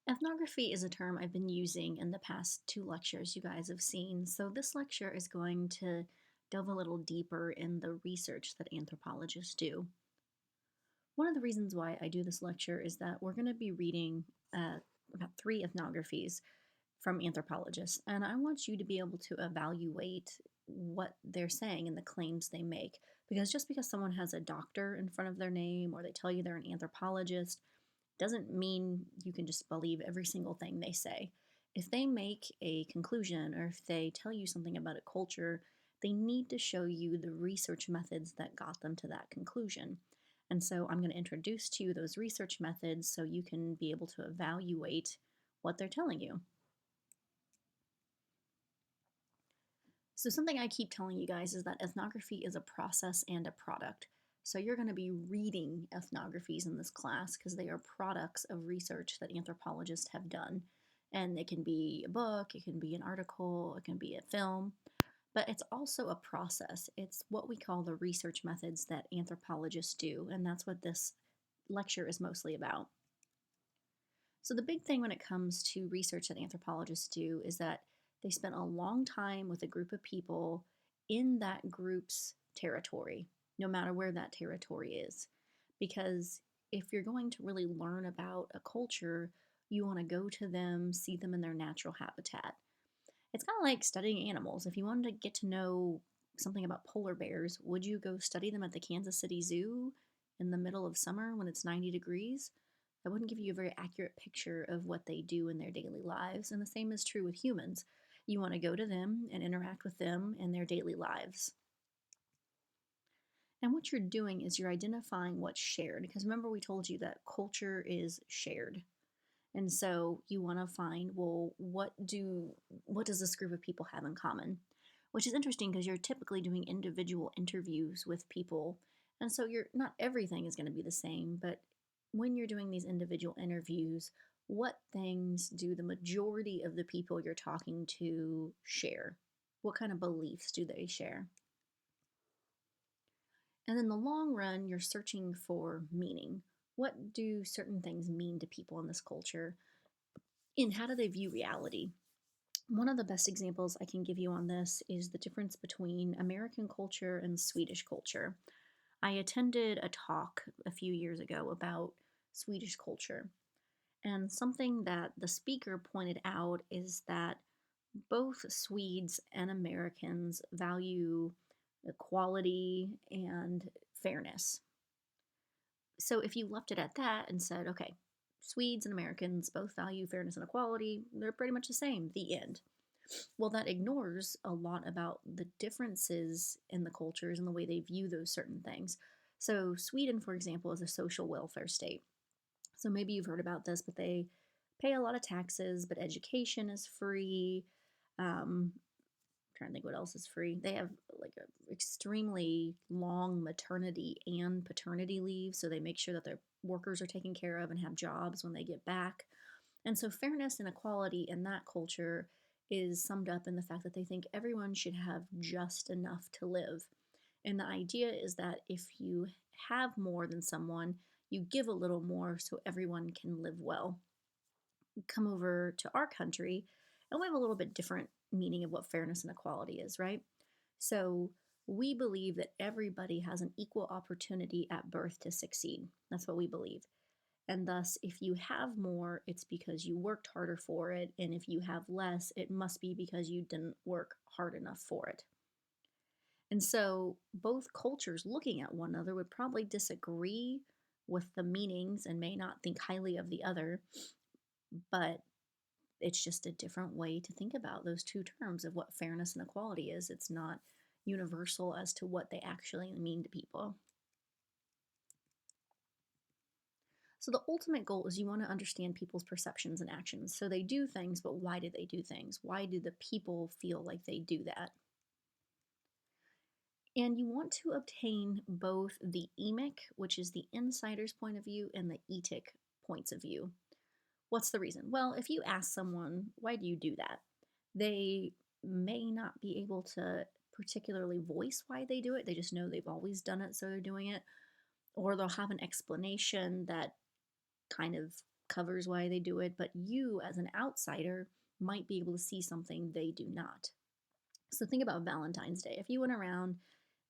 Ethnography is a term I've been using in the past two lectures you guys have seen, so this lecture is going to delve a little deeper in the research that anthropologists do. One of the reasons why I do this lecture is that we're going to be reading about three ethnographies from anthropologists, and I want you to be able to evaluate what they're saying and the claims they make. Because just because someone has a doctor in front of their name or they tell you they're an anthropologist doesn't mean you can just believe every single thing they say. If they make a conclusion or if they tell you something about a culture, they need to show you the research methods that got them to that conclusion. And so I'm going to introduce to you those research methods so you can be able to evaluate what they're telling you. So, something I keep telling you guys is that ethnography is a process and a product. So, you're going to be reading ethnographies in this class because they are products of research that anthropologists have done. And it can be a book, it can be an article, it can be a film, but it's also a process. It's what we call the research methods that anthropologists do. And that's what this lecture is mostly about. So, the big thing when it comes to research that anthropologists do is that they spend a long time with a group of people in that group's territory, no matter where that territory is. Because if you're going to really learn about a culture, you want to go to them, see them in their natural habitat. It's kind of like studying animals. If you wanted to get to know something about polar bears, would you go study them at the Kansas City Zoo in the middle of summer when it's 90 degrees? That wouldn't give you a very accurate picture of what they do in their daily lives. And the same is true with humans. You want to go to them and interact with them in their daily lives. And what you're doing is you're identifying what's shared. Because remember, we told you that culture is shared. And so you want to find, well, what does this group of people have in common? Which is interesting because you're typically doing individual interviews with people. And so you're not everything is going to be the same, but when you're doing these individual interviews, what things do the majority of the people you're talking to share? What kind of beliefs do they share? And in the long run, you're searching for meaning. What do certain things mean to people in this culture? And how do they view reality? One of the best examples I can give you on this is the difference between American culture and Swedish culture. I attended a talk a few years ago about Swedish culture, and something that the speaker pointed out is that both Swedes and Americans value equality and fairness. So if you left it at that and said, okay, Swedes and Americans both value fairness and equality, they're pretty much the same, the end. Well, that ignores a lot about the differences in the cultures and the way they view those certain things. So, Sweden, for example, is a social welfare state. So, maybe you've heard about this, but they pay a lot of taxes, but education is free. Trying to think what else is free. They have like a extremely long maternity and paternity leave, so they make sure that their workers are taken care of and have jobs when they get back. And so fairness and equality in that culture is summed up in the fact that they think everyone should have just enough to live. And the idea is that if you have more than someone, you give a little more so everyone can live well. Come over to our country, and we have a little bit different meaning of what fairness and equality is, right? So we believe that everybody has an equal opportunity at birth to succeed. That's what we believe. And thus, if you have more, it's because you worked harder for it. And if you have less, it must be because you didn't work hard enough for it. And so, both cultures looking at one another would probably disagree with the meanings and may not think highly of the other, but it's just a different way to think about those two terms of what fairness and equality is. It's not universal as to what they actually mean to people. So, the ultimate goal is you want to understand people's perceptions and actions. So, they do things, but why do they do things? Why do the people feel like they do that? And you want to obtain both the emic, which is the insider's point of view, and the etic points of view. What's the reason? Well, if you ask someone, why do you do that? They may not be able to particularly voice why they do it. They just know they've always done it, so they're doing it. Or they'll have an explanation that kind of covers why they do it, but you as an outsider might be able to see something they do not. So think about Valentine's Day. If you went around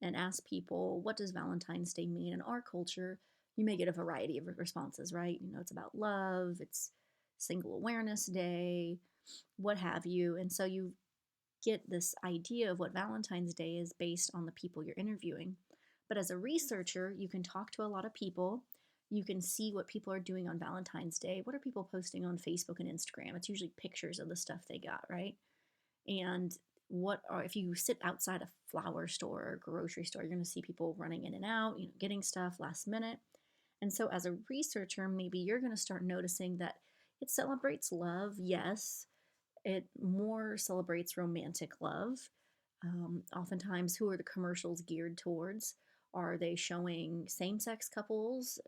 and asked people, what does Valentine's Day mean in our culture? You may get a variety of responses, right? It's about love, it's Single Awareness Day, what have you. And so you get this idea of what Valentine's Day is based on the people you're interviewing. But as a researcher, you can talk to a lot of people. You can see what people are doing on Valentine's Day. What are people posting on Facebook and Instagram? It's usually pictures of the stuff they got, right? And if you sit outside a flower store or grocery store, you're going to see people running in and out, getting stuff last minute. And so as a researcher, maybe you're going to start noticing that it celebrates love, yes. It more celebrates romantic love. Oftentimes, who are the commercials geared towards? Are they showing same sex couples,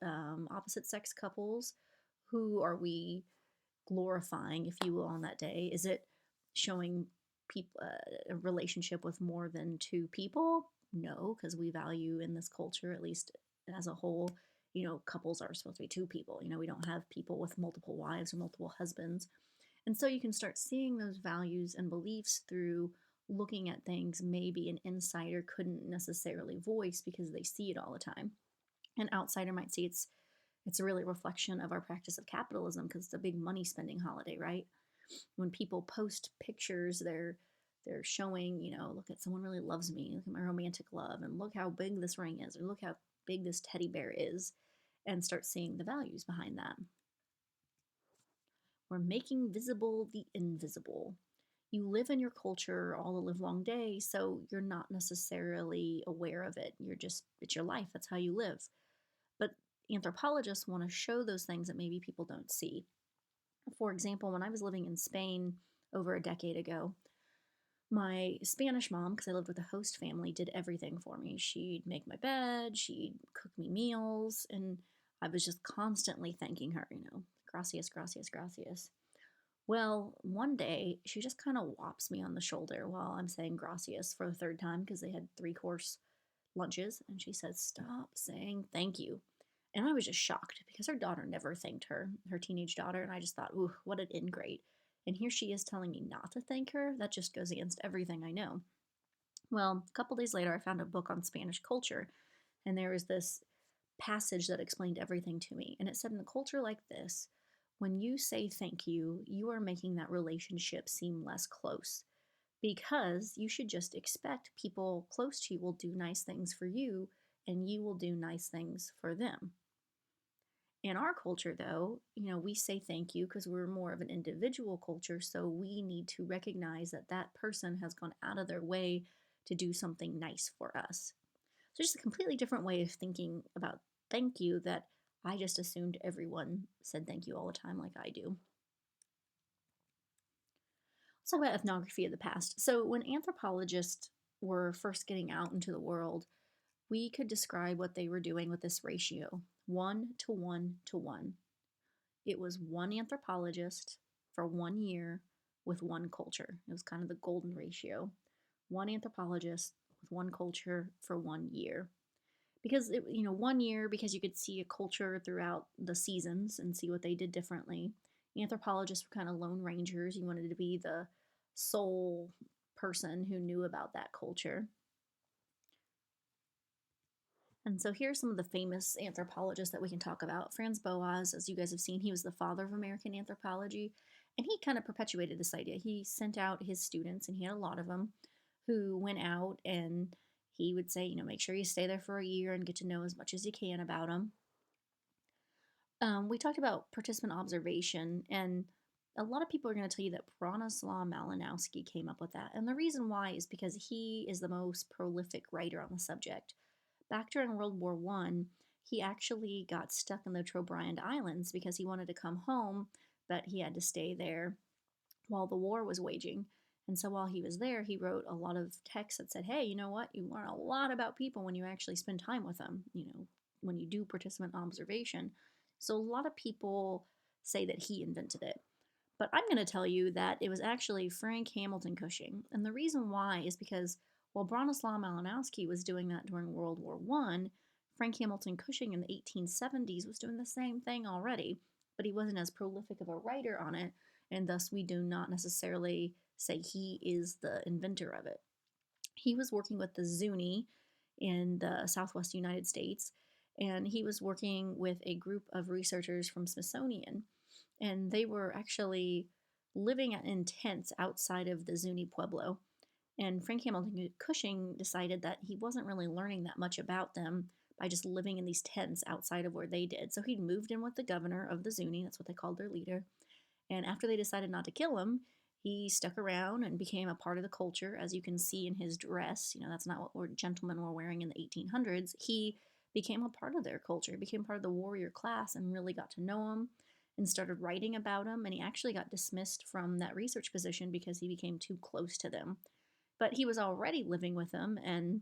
opposite sex couples? Who are we glorifying, if you will, on that day? Is it showing people a relationship with more than two people? No, because we value in this culture, at least as a whole, couples are supposed to be two people. We don't have people with multiple wives or multiple husbands. And so you can start seeing those values and beliefs through looking at things maybe an insider couldn't necessarily voice because they see it all the time. An outsider might see it's really a reflection of our practice of capitalism because it's a big money spending holiday, right? When people post pictures, they're showing, look at someone really loves me, look at my romantic love, and look how big this ring is, or look how big this teddy bear is, and start seeing the values behind that. We're making visible the invisible. You live in your culture all the livelong day, so you're not necessarily aware of it. It's your life, that's how you live. But anthropologists want to show those things that maybe people don't see. For example, when I was living in Spain over a decade ago, my Spanish mom, because I lived with a host family, did everything for me. She'd make my bed, she'd cook me meals, and I was just constantly thanking her, gracias, gracias, gracias. Well, one day she just kind of whops me on the shoulder while I'm saying gracias for the third time because they had 3-course lunches, and she said, "Stop saying thank you." And I was just shocked because her daughter never thanked her teenage daughter, and I just thought, ooh, what an ingrate. And here she is telling me not to thank her. That just goes against everything I know. Well, a couple days later, I found a book on Spanish culture, and there was this passage that explained everything to me. And it said, in a culture like this, when you say thank you, you are making that relationship seem less close because you should just expect people close to you will do nice things for you and you will do nice things for them. In our culture, though, we say thank you because we're more of an individual culture, so we need to recognize that that person has gone out of their way to do something nice for us. So just a completely different way of thinking about thank you that I just assumed everyone said thank you all the time like I do. Let's talk about ethnography of the past. So when anthropologists were first getting out into the world, we could describe what they were doing with this ratio, 1 to 1 to 1. It was one anthropologist for 1 year with one culture. It was kind of the golden ratio. One anthropologist with one culture for 1 year. Because 1 year, because you could see a culture throughout the seasons and see what they did differently. Anthropologists were kind of lone rangers. You wanted to be the sole person who knew about that culture. And so here's some of the famous anthropologists that we can talk about. Franz Boas, as you guys have seen, he was the father of American anthropology, and he kind of perpetuated this idea. He sent out his students, and he had a lot of them, who went out and he would say, make sure you stay there for a year and get to know as much as you can about them. We talked about participant observation, and a lot of people are going to tell you that Bronislaw Malinowski came up with that. And the reason why is because he is the most prolific writer on the subject. Back during World War I, he actually got stuck in the Trobriand Islands because he wanted to come home, but he had to stay there while the war was waging. And so while he was there, he wrote a lot of texts that said, hey, you know what? You learn a lot about people when you actually spend time with them, when you do participant observation. So a lot of people say that he invented it. But I'm going to tell you that it was actually Frank Hamilton Cushing. And the reason why is because while Bronislaw Malinowski was doing that during World War I, Frank Hamilton Cushing in the 1870s was doing the same thing already. but he wasn't as prolific of a writer on it, and thus we do not necessarily say he is the inventor of it. He was working with the Zuni in the Southwest United States, and he was working with a group of researchers from Smithsonian, and they were actually living in tents outside of the Zuni Pueblo. And Frank Hamilton Cushing decided that he wasn't really learning that much about them by just living in these tents outside of where they did. So he moved in with the governor of the Zuni, that's what they called their leader. And after they decided not to kill him, he stuck around and became a part of the culture, as you can see in his dress. That's not what gentlemen were wearing in the 1800s. He became a part of their culture, became part of the warrior class, and really got to know them and started writing about them. And he actually got dismissed from that research position because he became too close to them. But he was already living with them and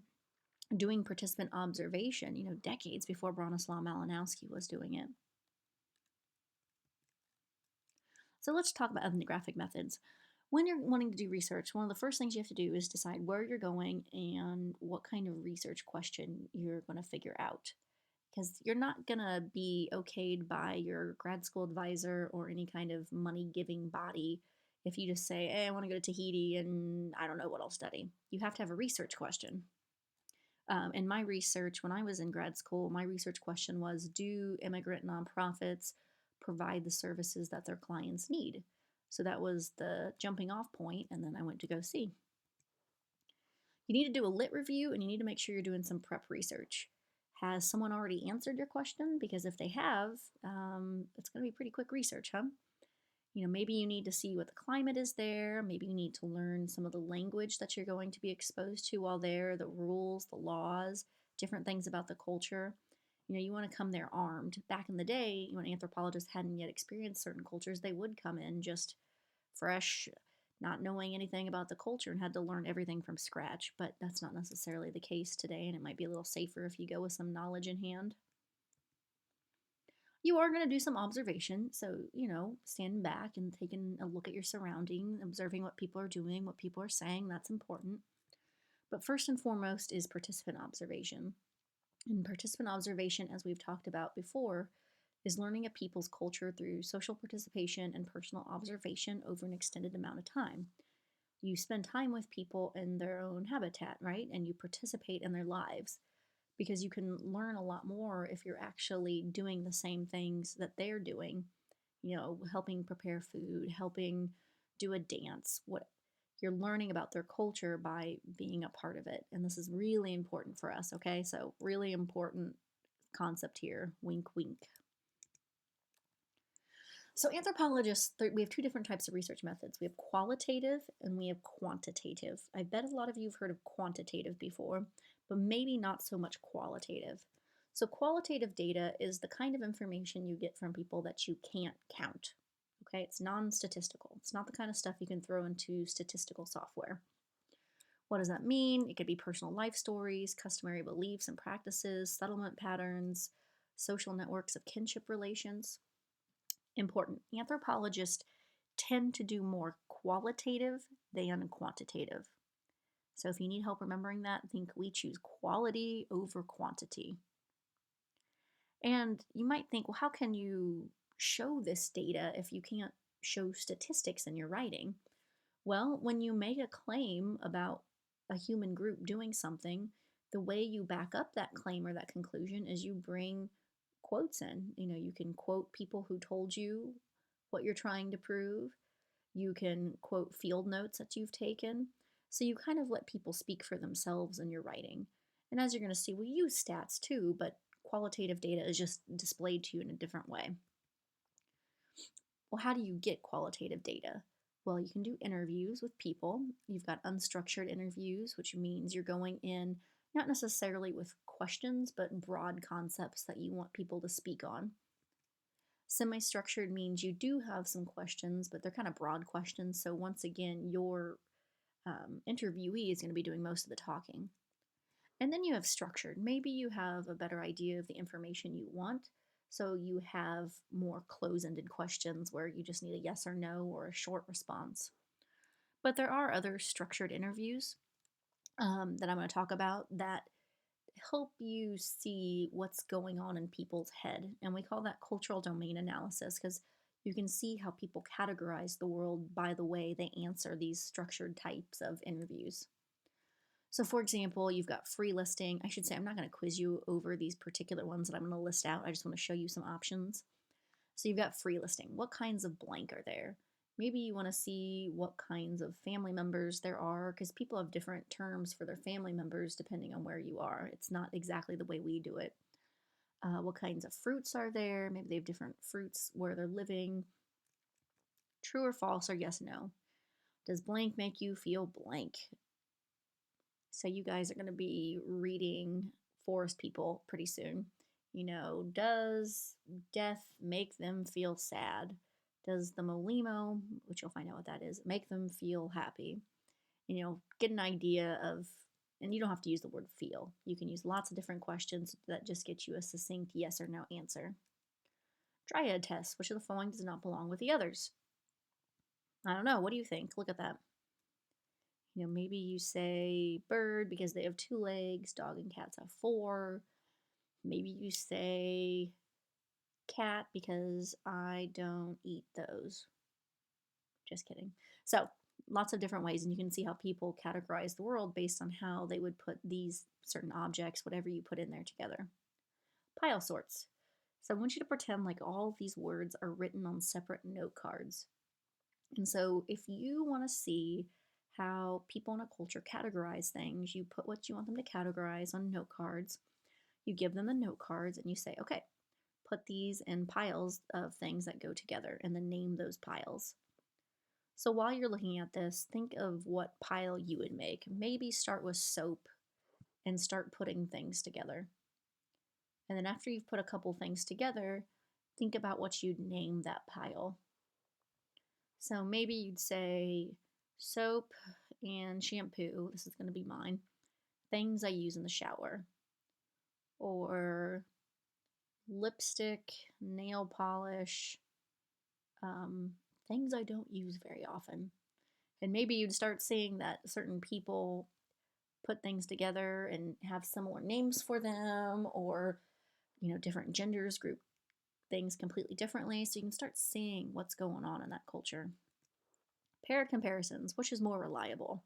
doing participant observation, decades before Bronislaw Malinowski was doing it. So let's talk about ethnographic methods. When you're wanting to do research, one of the first things you have to do is decide where you're going and what kind of research question you're going to figure out. Because you're not going to be okayed by your grad school advisor or any kind of money giving body if you just say, hey, I want to go to Tahiti and I don't know what I'll study. You have to have a research question. In my research, when I was in grad school, my research question was, do immigrant nonprofits provide the services that their clients need? So that was the jumping off point, and then I went to go see. You need to do a lit review, and you need to make sure you're doing some prep research. Has someone already answered your question? Because if they have, it's going to be pretty quick research, huh? Maybe you need to see what the climate is there. Maybe you need to learn some of the language that you're going to be exposed to while there, the rules, the laws, different things about the culture. You want to come there armed. Back in the day, when anthropologists hadn't yet experienced certain cultures, they would come in just fresh, not knowing anything about the culture and had to learn everything from scratch. But that's not necessarily the case today, and it might be a little safer if you go with some knowledge in hand. You are going to do some observation. So, standing back and taking a look at your surroundings, observing what people are doing, what people are saying, that's important. But first and foremost is participant observation. And participant observation, as we've talked about before, is learning a people's culture through social participation and personal observation over an extended amount of time. You spend time with people in their own habitat, right? And you participate in their lives, because you can learn a lot more if you're actually doing the same things that they're doing, helping prepare food, helping do a dance. What you're learning about their culture by being a part of it. And this is really important for us, okay? So, really important concept here. Wink, wink. So, anthropologists, we have two different types of research methods. We have qualitative and we have quantitative. I bet a lot of you have heard of quantitative before, but maybe not so much qualitative. So, qualitative data is the kind of information you get from people that you can't count. Okay, it's non statistical. It's not the kind of stuff you can throw into statistical software. What does that mean? It could be personal life stories, customary beliefs and practices, settlement patterns, social networks of kinship relations. Important. Anthropologists tend to do more qualitative than quantitative. So if you need help remembering that, think we choose quality over quantity. And you might think, well, how can you show this data if you can't show statistics in your writing? Well, when you make a claim about a human group doing something, the way you back up that claim or that conclusion is you bring quotes in. You can quote people who told you what you're trying to prove. You can quote field notes that you've taken. So you kind of let people speak for themselves in your writing. And as you're going to see, we use stats too, but qualitative data is just displayed to you in a different way. Well, how do you get qualitative data? Well, you can do interviews with people. You've got unstructured interviews, which means you're going in not necessarily with questions, but broad concepts that you want people to speak on. Semi-structured means you do have some questions, but they're kind of broad questions. So once again, your interviewee is going to be doing most of the talking. And then you have structured. Maybe you have a better idea of the information you want. So you have more close-ended questions where you just need a yes or no or a short response. But there are other structured interviews that I'm going to talk about that help you see what's going on in people's head. And we call that cultural domain analysis because you can see how people categorize the world by the way they answer these structured types of interviews. So, for example, you've got free listing. I should say, I'm not going to quiz you over these particular ones that I'm going to list out. I just want to show you some options. So, you've got free listing. What kinds of blank are there? Maybe you want to see what kinds of family members there are because people have different terms for their family members depending on where you are. It's not exactly the way we do it. What kinds of fruits are there? Maybe they have different fruits where they're living. True or false or yes, no. Does blank make you feel blank? So you guys are going to be reading Forest People pretty soon. Does death make them feel sad? Does the Molimo, which you'll find out what that is, make them feel happy? Get an idea of, and you don't have to use the word feel. You can use lots of different questions that just get you a succinct yes or no answer. Triad test. Which of the following does not belong with the others? I don't know. What do you think? Look at that. Maybe you say bird because they have 2 legs, dog and cats have 4. Maybe you say cat because I don't eat those. Just kidding. So, lots of different ways, and you can see how people categorize the world based on how they would put these certain objects, whatever you put in there, together. Pile sorts. So, I want you to pretend like all of these words are written on separate note cards. And so, if you want to see how people in a culture categorize things, you put what you want them to categorize on note cards. You give them the note cards and you say, okay, put these in piles of things that go together and then name those piles. So while you're looking at this, think of what pile you would make. Maybe start with soap and start putting things together. And then after you've put a couple things together, think about what you'd name that pile. So maybe you'd say soap and shampoo. This is going to be mine. Things I use in the shower. Or lipstick, nail polish, things I don't use very often. And maybe you'd start seeing that certain people put things together and have similar names for them, or different genders group things completely differently. So you can start seeing what's going on in that culture. Pair comparisons, which is more reliable?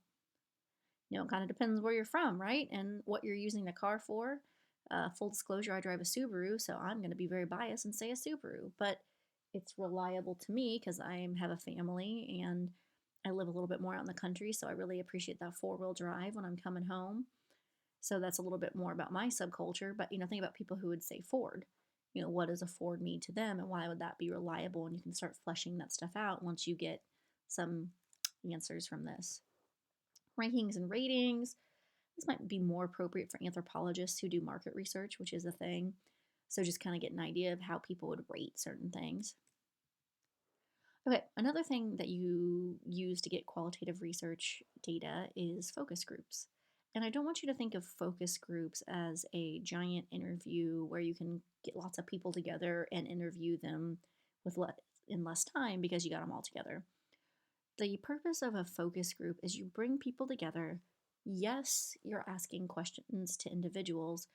It kind of depends where you're from, right? And what you're using the car for. Full disclosure, I drive a Subaru, so I'm going to be very biased and say a Subaru. But it's reliable to me because I have a family and I live a little bit more out in the country, so I really appreciate that 4-wheel drive when I'm coming home. So that's a little bit more about my subculture. But, think about people who would say Ford. What does a Ford mean to them and why would that be reliable? And you can start fleshing that stuff out once you get some answers from this. Rankings and ratings. This might be more appropriate for anthropologists who do market research, which is a thing. So just kind of get an idea of how people would rate certain things. Okay, another thing that you use to get qualitative research data is focus groups. And I don't want you to think of focus groups as a giant interview where you can get lots of people together and interview them in less time because you got them all together. The purpose of a focus group is you bring people together. Yes, you're asking questions to individuals,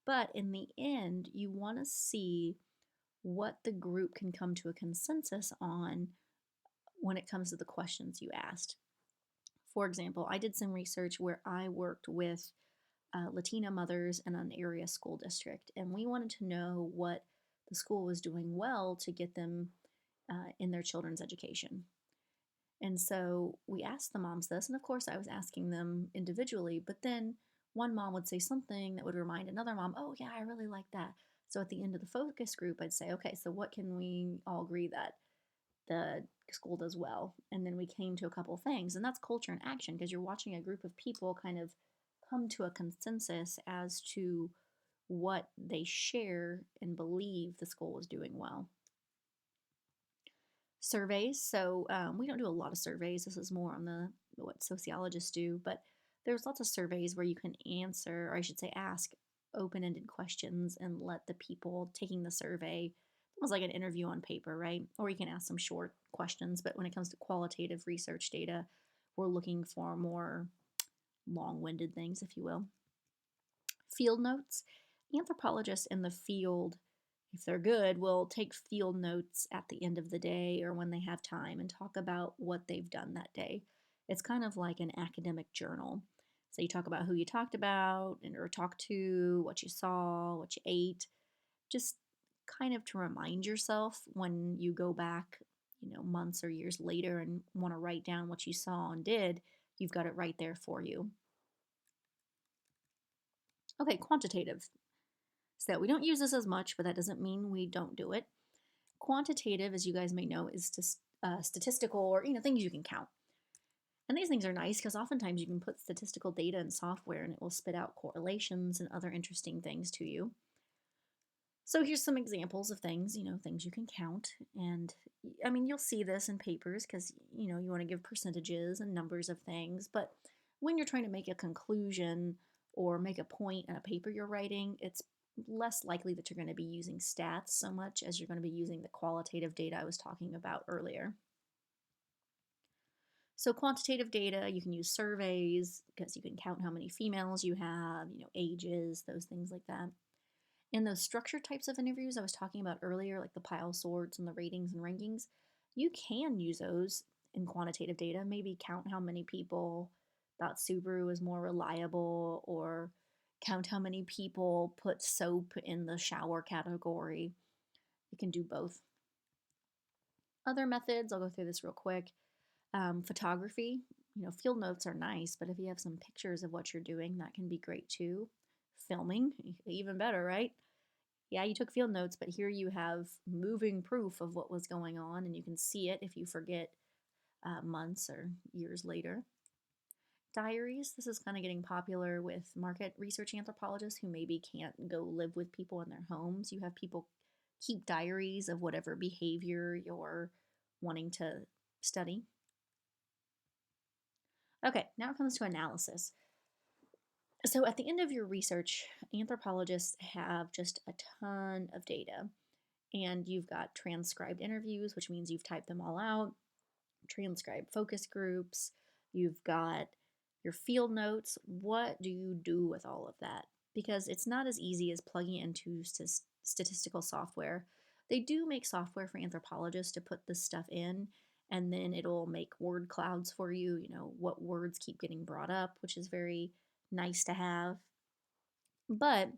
but in the end, you want to see what the group can come to a consensus on when it comes to the questions you asked. For example, I did some research where I worked with Latina mothers in an area school district, and we wanted to know what the school was doing well to get them in their children's education. And so we asked the moms this, and of course I was asking them individually, but then one mom would say something that would remind another mom, oh yeah, I really like that. So at the end of the focus group, I'd say, okay, so what can we all agree that the school does well? And then we came to a couple of things, and that's culture in action, because you're watching a group of people kind of come to a consensus as to what they share and believe the school is doing well. Surveys. So we don't do a lot of surveys. This is more on what sociologists do, but there's lots of surveys where you can answer, or I should say ask, open-ended questions and let the people taking the survey, almost like an interview on paper, right? Or you can ask some short questions, but when it comes to qualitative research data, we're looking for more long-winded things, if you will. Field notes. Anthropologists in the field, if they're good, will take field notes at the end of the day or when they have time and talk about what they've done that day. It's kind of like an academic journal. So you talk about who you talked about and or talked to, what you saw, what you ate, just kind of to remind yourself when you go back, months or years later and want to write down what you saw and did, you've got it right there for you. Okay, quantitative. So we don't use this as much, but that doesn't mean we don't do it. Quantitative, as you guys may know, is just statistical or things you can count. And these things are nice because oftentimes you can put statistical data in software and it will spit out correlations and other interesting things to you. So here's some examples of things, things you can count. And I mean, you'll see this in papers because, you want to give percentages and numbers of things. But when you're trying to make a conclusion or make a point in a paper you're writing, it's less likely that you're going to be using stats so much as you're going to be using the qualitative data I was talking about earlier. So quantitative data, you can use surveys because you can count how many females you have, ages, those things like that. In those structured types of interviews I was talking about earlier, like the pile sorts and the ratings and rankings, you can use those in quantitative data. Maybe count how many people thought Subaru was more reliable, or count how many people put soap in the shower category. You can do both. Other methods, I'll go through this real quick. Photography, field notes are nice, but if you have some pictures of what you're doing, that can be great too. Filming, even better, right? Yeah, you took field notes, but here you have moving proof of what was going on, and you can see it if you forget months or years later. Diaries, this is kind of getting popular with market research anthropologists who maybe can't go live with people in their homes. You have people keep diaries of whatever behavior you're wanting to study. Okay, now it comes to analysis. So at the end of your research, anthropologists have just a ton of data. And you've got transcribed interviews, which means you've typed them all out, transcribed focus groups, you've got your field notes. What do you do with all of that? Because it's not as easy as plugging it into statistical software. They do make software for anthropologists to put this stuff in, and then it'll make word clouds for you, what words keep getting brought up, which is very nice to have. But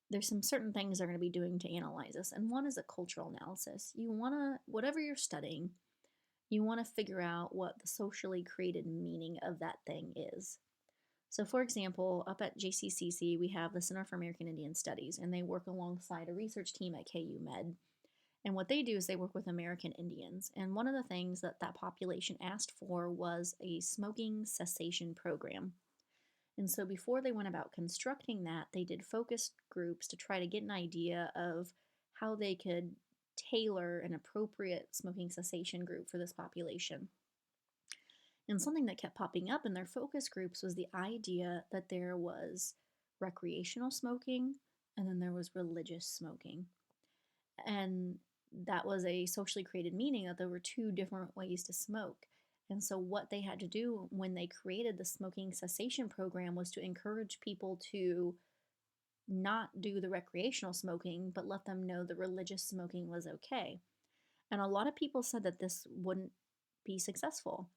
there's some certain things they're going to be doing to analyze this, and one is a cultural analysis. You want to, whatever you're studying, you want to figure out what the socially created meaning of that thing is. So for example, up at JCCC, we have the Center for American Indian Studies, and they work alongside a research team at KU Med. And what they do is they work with American Indians. And one of the things that that population asked for was a smoking cessation program. And so before they went about constructing that, they did focus groups to try to get an idea of how they could tailor an appropriate smoking cessation group for this population. And something that kept popping up in their focus groups was the idea that there was recreational smoking and then there was religious smoking. And that was a socially created meaning that there were two different ways to smoke. And so, what they had to do when they created the smoking cessation program was to encourage people to not do the recreational smoking, but let them know the religious smoking was okay. And a lot of people said that this wouldn't be successful.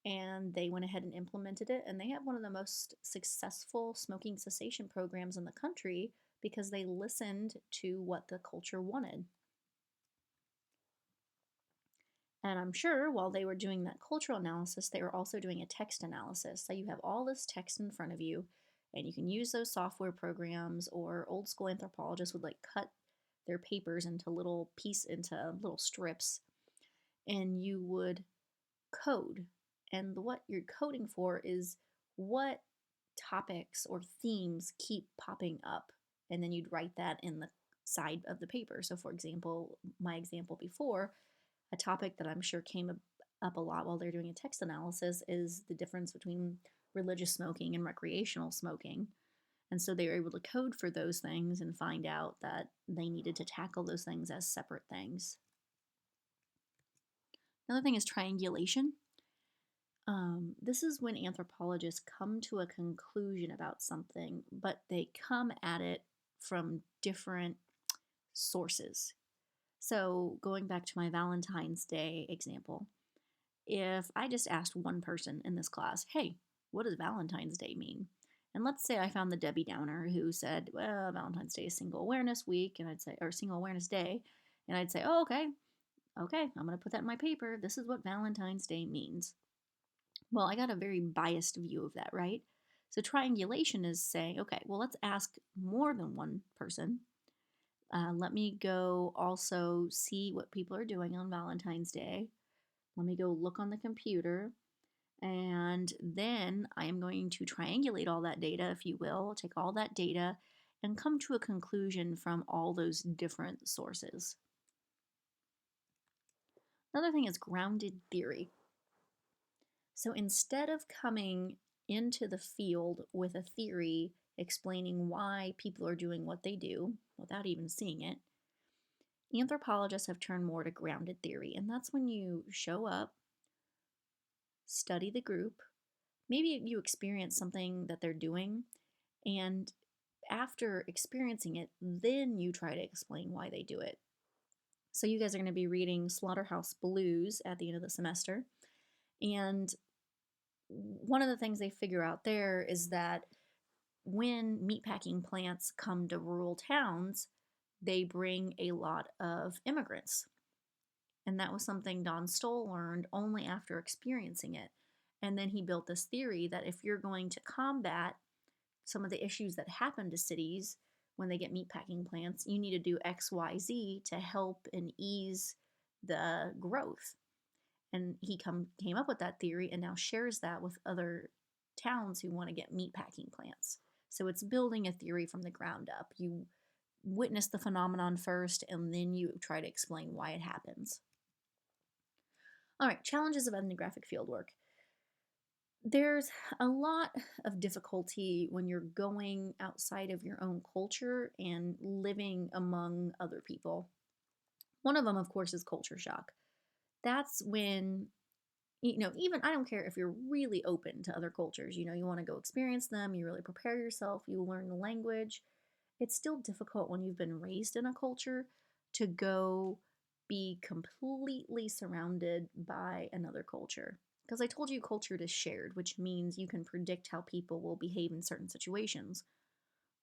And they went ahead and implemented it. And they have one of the most successful smoking cessation programs in the country because they listened to what the culture wanted. And I'm sure while they were doing that cultural analysis, they were also doing a text analysis. So you have all this text in front of you, and you can use those software programs, or old school anthropologists would like cut their papers into little strips, and you would code. And what you're coding for is what topics or themes keep popping up. And then you'd write that in the side of the paper. So for example, my example before, a topic that I'm sure came up a lot while they're doing a text analysis is the difference between religious smoking and recreational smoking. And so they were able to code for those things and find out that they needed to tackle those things as separate things. Another thing is triangulation. This is when anthropologists come to a conclusion about something, but they come at it from different sources. So, going back to my Valentine's Day example, if I just asked one person in this class, hey, what does Valentine's Day mean? And let's say I found the Debbie Downer who said, well, Valentine's Day is Single Awareness Week, and I'd say, or Single Awareness Day, and I'd say, oh, okay, I'm going to put that in my paper. This is what Valentine's Day means. Well, I got a very biased view of that, right? So triangulation is saying, okay, well, let's ask more than one person. Let me go also see what people are doing on Valentine's Day. Let me go look on the computer. And then I am going to triangulate all that data, if you will, take all that data and come to a conclusion from all those different sources. Another thing is grounded theory. So instead of coming into the field with a theory explaining why people are doing what they do without even seeing it, anthropologists have turned more to grounded theory. And that's when you show up, study the group, maybe you experience something that they're doing, and after experiencing it, then you try to explain why they do it. So you guys are going to be reading Slaughterhouse Blues at the end of the semester. And one of the things they figure out there is that when meatpacking plants come to rural towns, they bring a lot of immigrants. And that was something Don Stoll learned only after experiencing it. And then he built this theory that if you're going to combat some of the issues that happen to cities when they get meatpacking plants, you need to do X, Y, Z to help and ease the growth. And he came up with that theory and now shares that with other towns who want to get meatpacking plants. So it's building a theory from the ground up. You witness the phenomenon first, and then you try to explain why it happens. All right, challenges of ethnographic fieldwork. There's a lot of difficulty when you're going outside of your own culture and living among other people. One of them, of course, is culture shock. That's when, even I don't care if you're really open to other cultures, you want to go experience them, you really prepare yourself, you learn the language. It's still difficult when you've been raised in a culture to go be completely surrounded by another culture. Because I told you culture is shared, which means you can predict how people will behave in certain situations.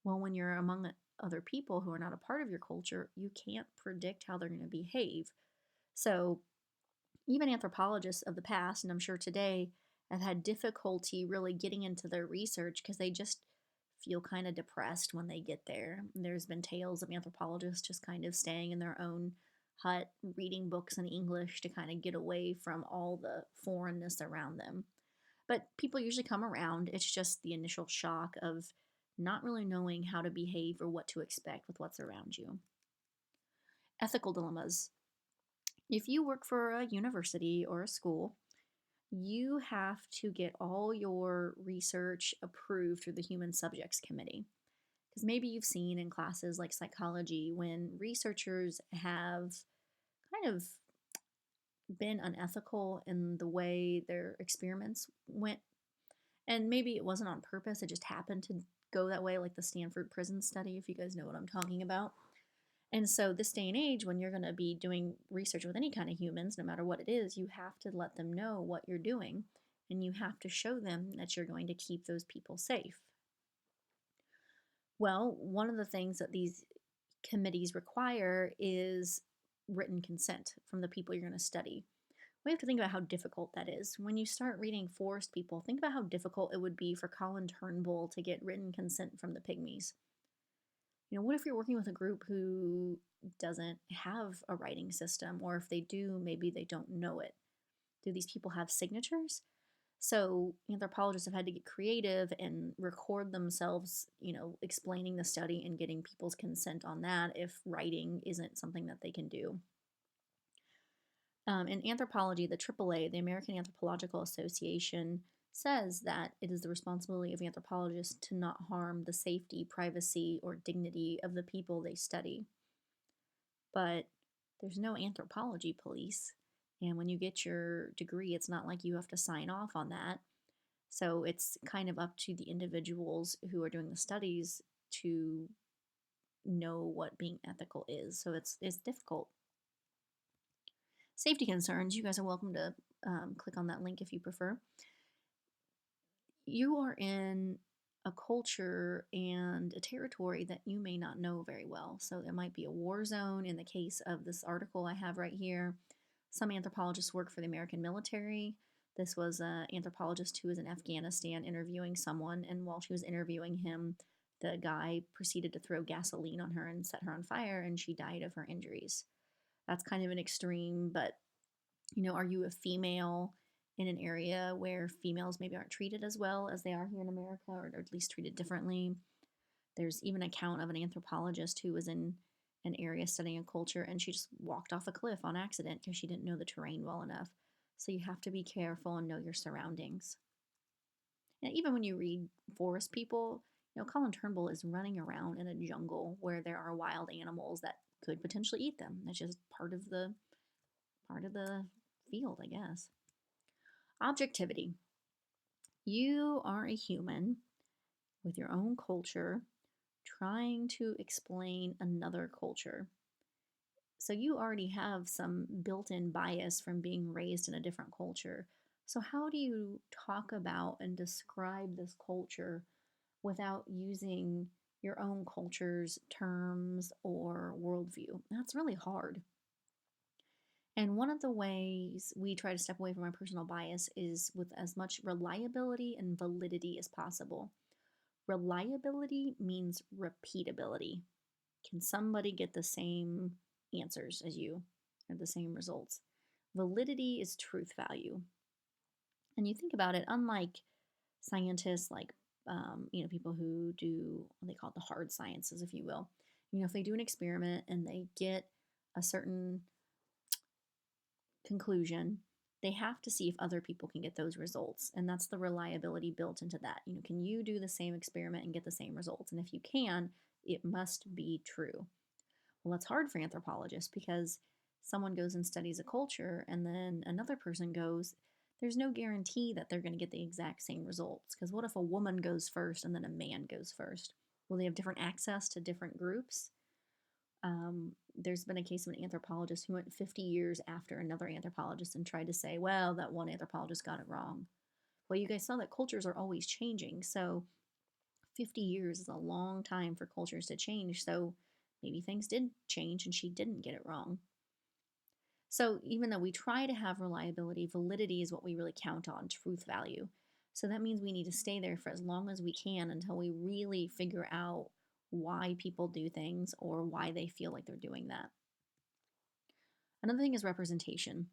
Well, when you're among other people who are not a part of your culture, you can't predict how they're going to behave. So, even anthropologists of the past, and I'm sure today, have had difficulty really getting into their research because they just feel kind of depressed when they get there. There's been tales of anthropologists just kind of staying in their own hut, reading books in English to kind of get away from all the foreignness around them. But people usually come around. It's just the initial shock of not really knowing how to behave or what to expect with what's around you. Ethical dilemmas. If you work for a university or a school, you have to get all your research approved through the Human Subjects Committee. Because maybe you've seen in classes like psychology when researchers have kind of been unethical in the way their experiments went. And maybe it wasn't on purpose, it just happened to go that way, like the Stanford prison study, if you guys know what I'm talking about. And so, this day and age, when you're going to be doing research with any kind of humans, no matter what it is, you have to let them know what you're doing and you have to show them that you're going to keep those people safe. Well, one of the things that these committees require is written consent from the people you're going to study. We have to think about how difficult that is. When you start reading Forest People, think about how difficult it would be for Colin Turnbull to get written consent from the Pygmies. What if you're working with a group who doesn't have a writing system, or if they do, maybe they don't know it? Do these people have signatures? So anthropologists have had to get creative and record themselves, explaining the study and getting people's consent on that if writing isn't something that they can do. In anthropology, the AAA, the American Anthropological Association, says that it is the responsibility of anthropologists to not harm the safety, privacy, or dignity of the people they study. But there's no anthropology police, And when you get your degree, it's not like you have to sign off on that. So it's kind of up to the individuals who are doing the studies to know what being ethical is. So it's difficult. Safety concerns, you guys are welcome to click on that link if you prefer. You are in a culture and a territory that you may not know very well. So there might be a war zone in the case of this article I have right here. Some anthropologists work for the American military. This was an anthropologist who was in Afghanistan interviewing someone, and while she was interviewing him, the guy proceeded to throw gasoline on her and set her on fire, and she died of her injuries. That's kind of an extreme, but are you a female in an area where females maybe aren't treated as well as they are here in America, or at least treated differently? There's even an account of an anthropologist who was in an area studying a culture and she just walked off a cliff on accident because she didn't know the terrain well enough. So you have to be careful and know your surroundings. And even when you read Forest People, Colin Turnbull is running around in a jungle where there are wild animals that could potentially eat them. That's just part of the field, I guess. Objectivity. You are a human with your own culture trying to explain another culture. So you already have some built in bias from being raised in a different culture. So, how do you talk about and describe this culture without using your own culture's terms or worldview? That's really hard. And one of the ways we try to step away from our personal bias is with as much reliability and validity as possible. Reliability means repeatability. Can somebody get the same answers as you or the same results? Validity is truth value. And you think about it, unlike scientists, like people who do what they call it the hard sciences, if you will. If they do an experiment and they get a certain conclusion, they have to see if other people can get those results. And that's the reliability built into that. Can you do the same experiment and get the same results? And if you can, it must be true. Well, that's hard for anthropologists because someone goes and studies a culture and then another person goes, there's no guarantee that they're going to get the exact same results. Because what if a woman goes first and then a man goes first? Will they have different access to different groups? There's been a case of an anthropologist who went 50 years after another anthropologist and tried to say, well, that one anthropologist got it wrong. Well, you guys saw that cultures are always changing. So 50 years is a long time for cultures to change. So maybe things did change and she didn't get it wrong. So even though we try to have reliability, validity is what we really count on, truth value. So that means we need to stay there for as long as we can until we really figure out why people do things or why they feel like they're doing that. Another thing is representation.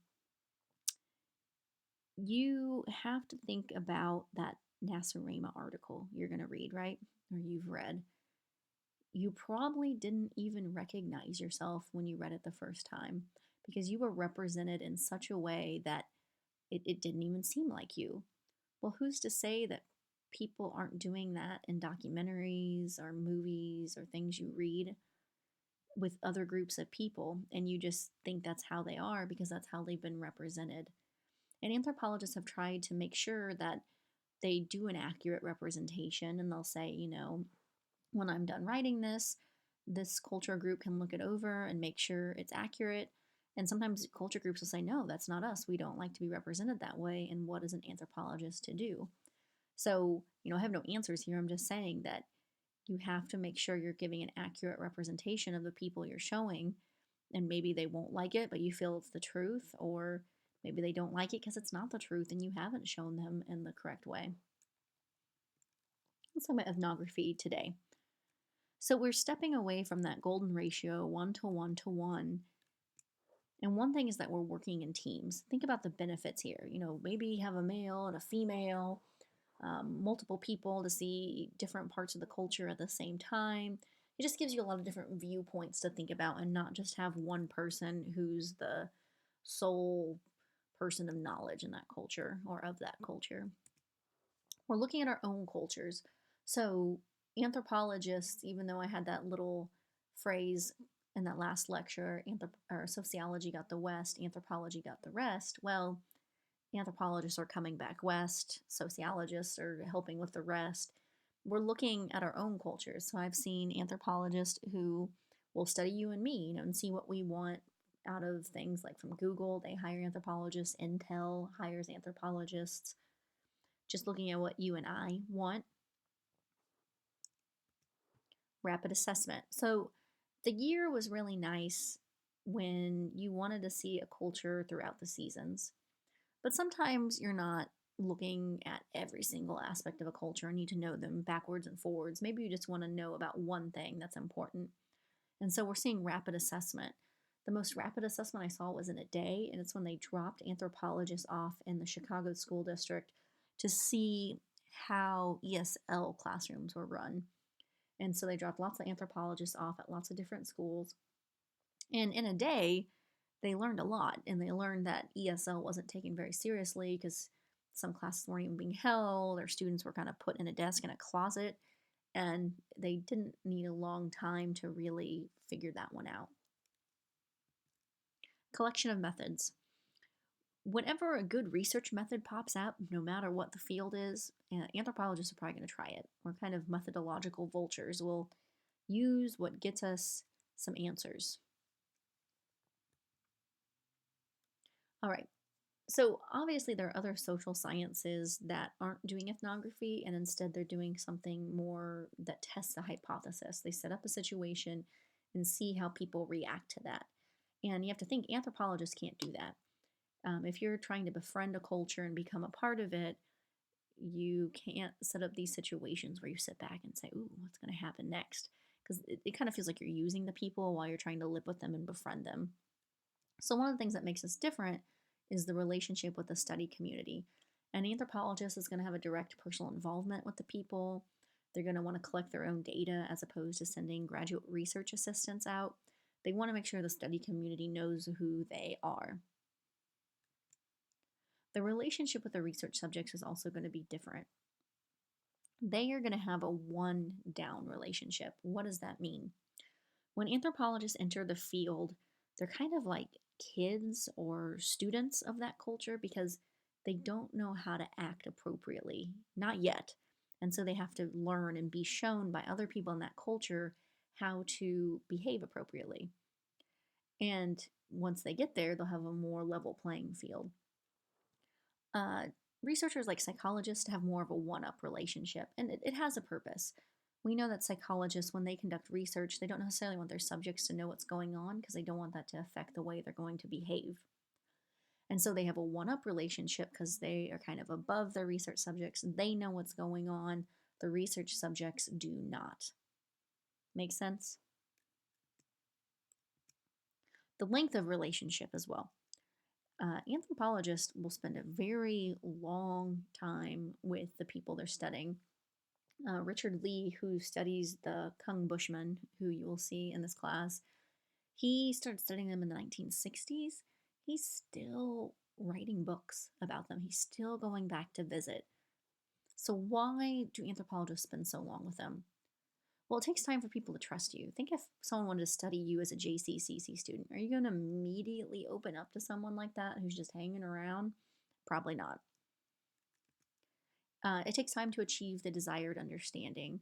You have to think about that Nasarema article you're going to read, right? Or you've read. You probably didn't even recognize yourself when you read it the first time because you were represented in such a way that it didn't even seem like you. Well, who's to say that people aren't doing that in documentaries or movies or things you read with other groups of people, and you just think that's how they are because that's how they've been represented? And anthropologists have tried to make sure that they do an accurate representation, and they'll say, when I'm done writing this culture group can look it over and make sure it's accurate. And sometimes culture groups will say, no, that's not us. We don't like to be represented that way. And what is an anthropologist to do? So, I have no answers here. I'm just saying that you have to make sure you're giving an accurate representation of the people you're showing. And maybe they won't like it, but you feel it's the truth. Or maybe they don't like it because it's not the truth and you haven't shown them in the correct way. Let's talk about ethnography today. So we're stepping away from that golden ratio, 1 to 1 to 1. And one thing is that we're working in teams. Think about the benefits here. Maybe you have a male and a female, multiple people to see different parts of the culture at the same time. It just gives you a lot of different viewpoints to think about and not just have one person who's the sole person of knowledge in that culture or of that culture. We're looking at our own cultures. So anthropologists, even though I had that little phrase in that last lecture, or sociology got the West, anthropology got the rest. Well, anthropologists are coming back west, sociologists are helping with the rest. We're looking at our own cultures. So I've seen anthropologists who will study you and me, and see what we want out of things like from Google. They hire anthropologists, Intel hires anthropologists, just looking at what you and I want. Rapid assessment. So the year was really nice when you wanted to see a culture throughout the seasons. But sometimes you're not looking at every single aspect of a culture and need to know them backwards and forwards. Maybe you just want to know about one thing that's important. And so we're seeing rapid assessment. The most rapid assessment I saw was in a day, and it's when they dropped anthropologists off in the Chicago school district to see how ESL classrooms were run. And so they dropped lots of anthropologists off at lots of different schools. And in a day, they learned a lot. And they learned that ESL wasn't taken very seriously because some classes weren't even being held, or students were kind of put in a desk in a closet. And they didn't need a long time to really figure that one out. Collection of methods. Whenever a good research method pops up, no matter what the field is, anthropologists are probably going to try it. We're kind of methodological vultures. We'll use what gets us some answers. All right. So obviously there are other social sciences that aren't doing ethnography, and instead they're doing something more that tests a hypothesis. They set up a situation and see how people react to that. And you have to think anthropologists can't do that. If you're trying to befriend a culture and become a part of it, you can't set up these situations where you sit back and say, "Ooh, what's going to happen next?" Because it kind of feels like you're using the people while you're trying to live with them and befriend them. So, one of the things that makes us different is the relationship with the study community. An anthropologist is going to have a direct personal involvement with the people. They're going to want to collect their own data as opposed to sending graduate research assistants out. They want to make sure the study community knows who they are. The relationship with the research subjects is also going to be different. They are going to have a one down relationship. What does that mean? When anthropologists enter the field, they're kind of like kids or students of that culture because they don't know how to act appropriately, not yet. And so they have to learn and be shown by other people in that culture how to behave appropriately. And once they get there, they'll have a more level playing field. Uh, Researchers like psychologists have more of a one up relationship, and it has a purpose. We know that psychologists, when they conduct research, they don't necessarily want their subjects to know what's going on because they don't want that to affect the way they're going to behave. And so they have a one up relationship because they are kind of above their research subjects. They know what's going on. The research subjects do not. Make sense? The length of relationship as well. Anthropologists will spend a very long time with the people they're studying. Richard Lee, who studies the Kung Bushmen, who you will see in this class, he started studying them in the 1960s. He's still writing books about them. He's still going back to visit. So why do anthropologists spend so long with them? Well, it takes time for people to trust you. Think if someone wanted to study you as a JCCC student. Are you going to immediately open up to someone like that who's just hanging around? Probably not. It takes time to achieve the desired understanding.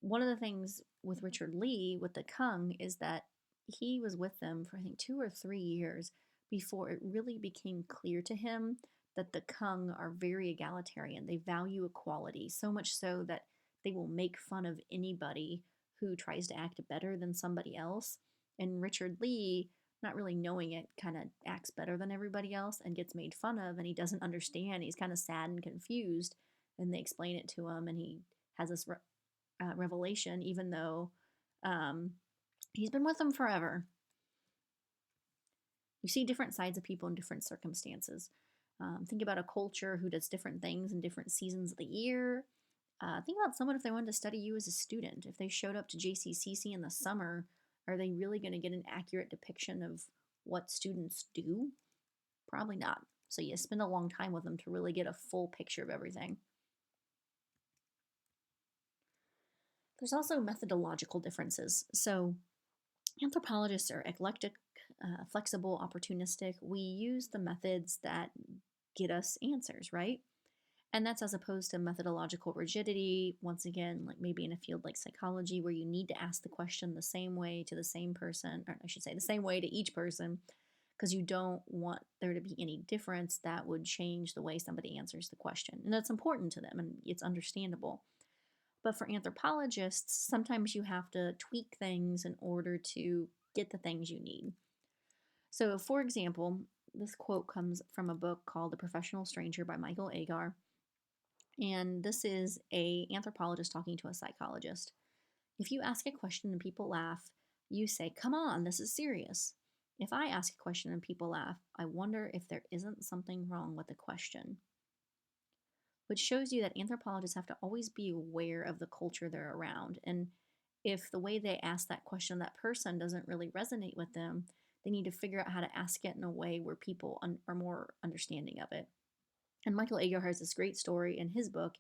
One of the things with Richard Lee, with the Kung, is that he was with them for, I think, 2 or 3 years before it really became clear to him that the Kung are very egalitarian. They value equality, so much so that they will make fun of anybody who tries to act better than somebody else. And Richard Lee, not really knowing it, kind of acts better than everybody else and gets made fun of, and he doesn't understand. He's kind of sad and confused, and they explain it to him, and he has this revelation, even though um, he's been with them forever. You see different sides of people in different circumstances. Think about a culture who does different things in different seasons of the year. Think about someone if they wanted to study you as a student. If they showed up to JCCC in the summer, are they really going to get an accurate depiction of what students do? Probably not. So you spend a long time with them to really get a full picture of everything. There's also methodological differences. So Anthropologists are eclectic, flexible, opportunistic. We use the methods that get us answers, right? And that's as opposed to methodological rigidity. Once again, like maybe in a field like psychology, where you need to ask the question the same way to the same person, or I should say the same way to each person, because you don't want there to be any difference that would change the way somebody answers the question. And that's important to them and it's understandable. But for anthropologists, sometimes you have to tweak things in order to get the things you need. So, for example, this quote comes from a book called The Professional Stranger by Michael Agar. And this is a anthropologist talking to a psychologist. If you ask a question and people laugh, you say, "Come on, this is serious." If I ask a question and people laugh, I wonder if there isn't something wrong with the question, which shows you that anthropologists have to always be aware of the culture they're around. And if the way they ask that question of that person doesn't really resonate with them, they need to figure out how to ask it in a way where people are more understanding of it. And Michael Agar has this great story in his book.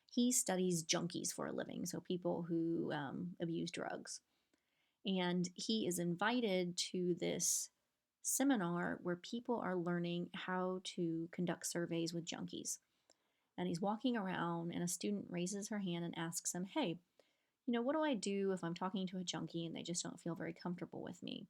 He studies junkies for a living, so people who abuse drugs. And he is invited to this seminar where people are learning how to conduct surveys with junkies. And he's walking around, and a student raises her hand and asks him, "Hey, what do I do if I'm talking to a junkie and they just don't feel very comfortable with me?"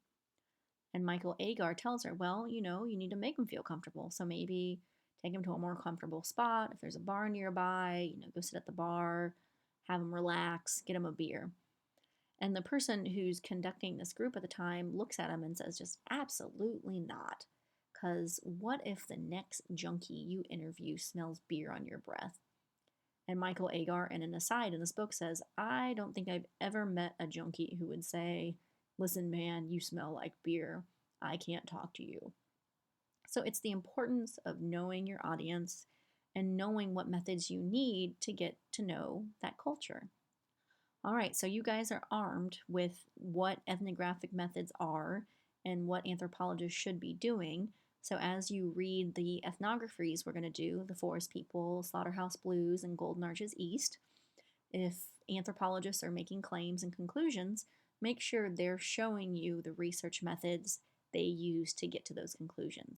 And Michael Agar tells her, "Well, you need to make them feel comfortable. So maybe take them to a more comfortable spot. If there's a bar nearby, go sit at the bar, have them relax, get them a beer." And the person who's conducting this group at the time looks at him and says, "Just absolutely not. Because what if the next junkie you interview smells beer on your breath?" And Michael Agar, in an aside in this book, says, "I don't think I've ever met a junkie who would say, 'Listen, man, you smell like beer. I can't talk to you.'" So it's the importance of knowing your audience and knowing what methods you need to get to know that culture. All right, so you guys are armed with what ethnographic methods are and what anthropologists should be doing. So as you read the ethnographies we're going to do, the Forest People, Slaughterhouse Blues, and Golden Arches East, if anthropologists are making claims and conclusions, make sure they're showing you the research methods they use to get to those conclusions.